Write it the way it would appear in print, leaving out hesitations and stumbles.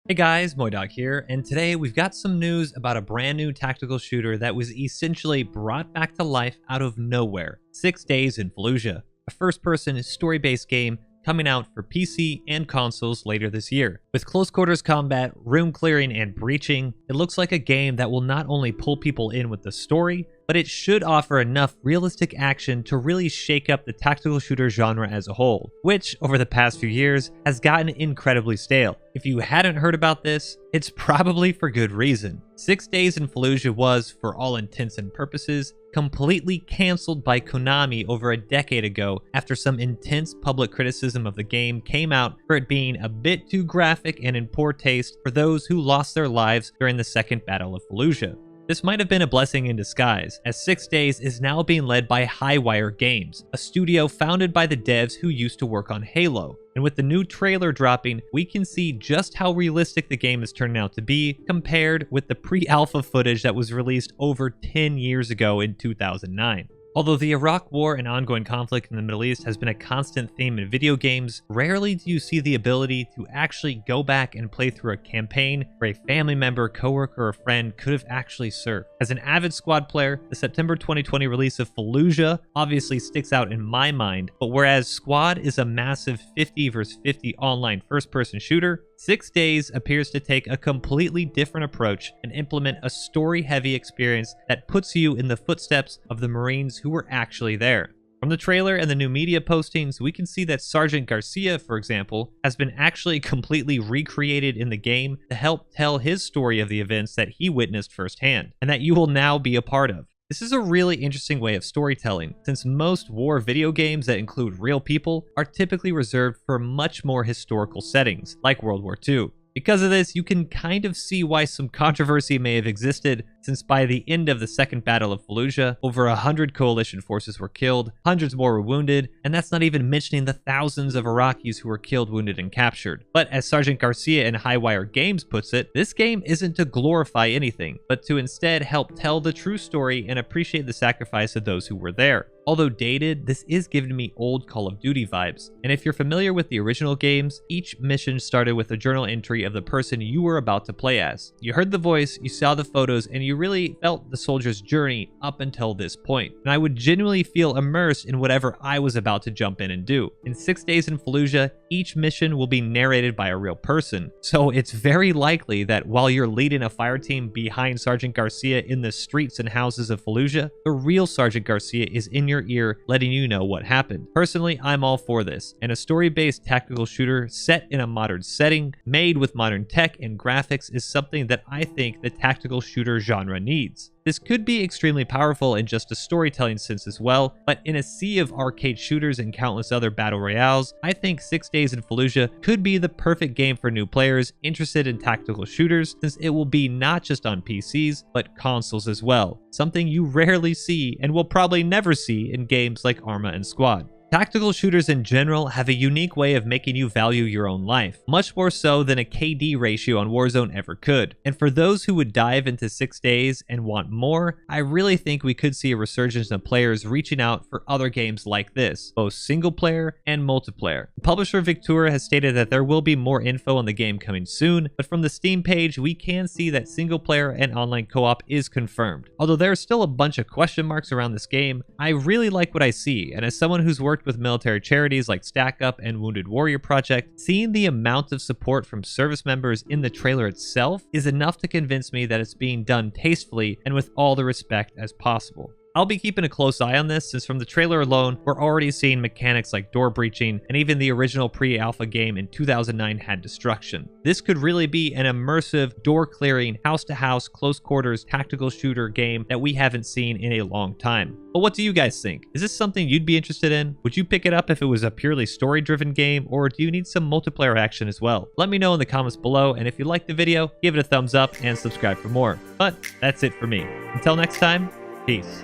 Hey guys, MoiDawg here, and today we've got some news about a brand new tactical shooter that was essentially brought back to life out of nowhere. 6 Days in Fallujah, a first-person story-based game coming out for PC and consoles later this year. With close quarters combat, room clearing, and breaching, it looks like a game that will not only pull people in with the story, but it should offer enough realistic action to really shake up the tactical shooter genre as a whole, which, over the past few years, has gotten incredibly stale. If you hadn't heard about this, it's probably for good reason. 6 Days in Fallujah was, for all intents and purposes, completely cancelled by Konami over a decade ago after some intense public criticism of the game came out for it being a bit too graphic and in poor taste for those who lost their lives during the Second Battle of Fallujah. This might have been a blessing in disguise, as 6 Days is now being led by Highwire Games, a studio founded by the devs who used to work on Halo. And with the new trailer dropping, we can see just how realistic the game is turning out to be compared with the pre-alpha footage that was released over 10 years ago in 2009. Although the Iraq War and ongoing conflict in the Middle East has been a constant theme in video games, rarely do you see the ability to actually go back and play through a campaign where a family member, coworker, or friend could have actually served. As an avid squad player, the September 2020 release of Fallujah obviously sticks out in my mind, but whereas Squad is a massive 50 vs 50 online first-person shooter, 6 Days appears to take a completely different approach and implement a story-heavy experience that puts you in the footsteps of the Marines who were actually there. From the trailer and the new media postings, we can see that Sergeant Garcia, for example, has been actually completely recreated in the game to help tell his story of the events that he witnessed firsthand, and that you will now be a part of. This is a really interesting way of storytelling, since most war video games that include real people are typically reserved for much more historical settings, like World War II. Because of this, you can kind of see why some controversy may have existed, since by the end of the Second Battle of Fallujah, over 100 coalition forces were killed, hundreds more were wounded, and that's not even mentioning the thousands of Iraqis who were killed, wounded, and captured. But as Sergeant Garcia in Highwire Games puts it, this game isn't to glorify anything, but to instead help tell the true story and appreciate the sacrifice of those who were there. Although dated, this is giving me old Call of Duty vibes. And if you're familiar with the original games, each mission started with a journal entry of the person you were about to play as. You heard the voice, you saw the photos, and you really felt the soldier's journey up until this point. And I would genuinely feel immersed in whatever I was about to jump in and do. In 6 Days in Fallujah, each mission will be narrated by a real person. So it's very likely that while you're leading a fire team behind Sergeant Garcia in the streets and houses of Fallujah, the real Sergeant Garcia is in your ear letting you know what happened. Personally, I'm all for this, and a story-based tactical shooter set in a modern setting, made with modern tech and graphics, is something that I think the tactical shooter genre needs. This could be extremely powerful in just a storytelling sense as well, but in a sea of arcade shooters and countless other battle royales, I think 6 Days in Fallujah could be the perfect game for new players interested in tactical shooters, since it will be not just on PCs, but consoles as well, something you rarely see and will probably never see in games like Arma and Squad. Tactical shooters in general have a unique way of making you value your own life, much more so than a KD ratio on Warzone ever could. And for those who would dive into 6 Days and want more, I really think we could see a resurgence of players reaching out for other games like this, both single player and multiplayer. The publisher Victura has stated that there will be more info on the game coming soon, but from the Steam page, we can see that single player and online co-op is confirmed. Although there are still a bunch of question marks around this game, I really like what I see, and as someone who's worked with military charities like Stack Up and Wounded Warrior Project, seeing the amount of support from service members in the trailer itself is enough to convince me that it's being done tastefully and with all the respect as possible. I'll be keeping a close eye on this, since from the trailer alone, we're already seeing mechanics like door breaching, and even the original pre-alpha game in 2009 had destruction. This could really be an immersive, door-clearing, house-to-house, close-quarters tactical shooter game that we haven't seen in a long time. But what do you guys think? Is this something you'd be interested in? Would you pick it up if it was a purely story-driven game, or do you need some multiplayer action as well? Let me know in the comments below, and if you liked the video, give it a thumbs up and subscribe for more. But that's it for me. Until next time, peace.